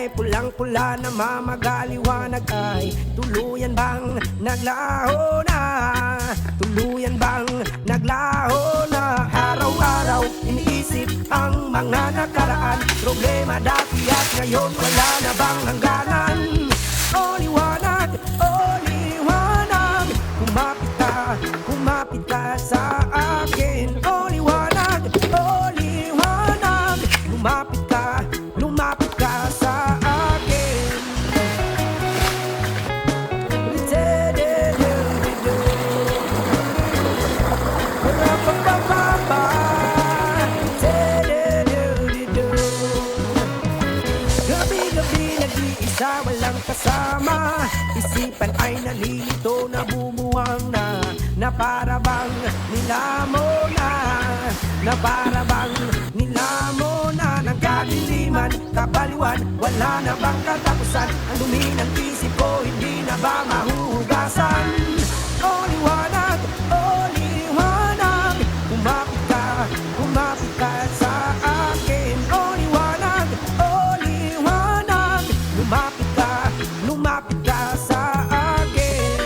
kulay pulang-pula na mamagaliwanag ay tuluyan bang naglaho na? Tuluyan bang naglaho na? Araw-araw iniisip ang mga nakaraan, problema dati at ngayon wala na bang hangganan? O liwanag, o liwanag, kumapit ka sa akin. O liwanag, lumapit ka sa akin. Gabi-gabi nag-iisa walang kasama, isipan ay nalilito, nabumuwang na para bang nilamo na, na para bang nilamo na ng kadiliman, kapaliwan, wala na bang katapusan? Ang dumi ng isip ko, hindi na ba mahuhugasan? O liwanag, kumapit ka sa akin. O liwanag, lumapit ka sa akin.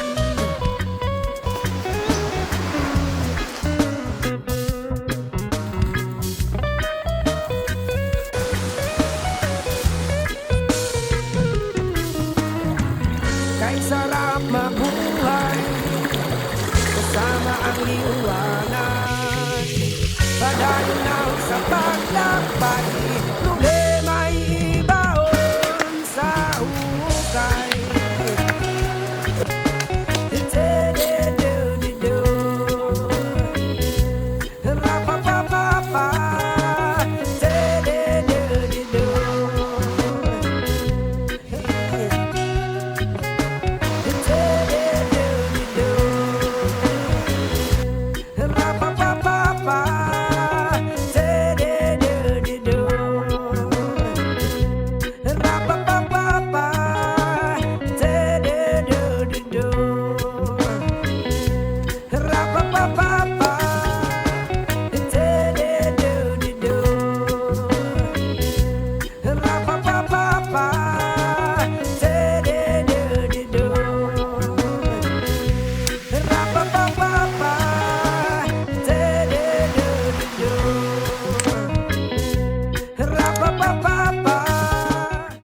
Kay sarap mabuhay kasama ang liwanag, padayon lang sa paglakbay.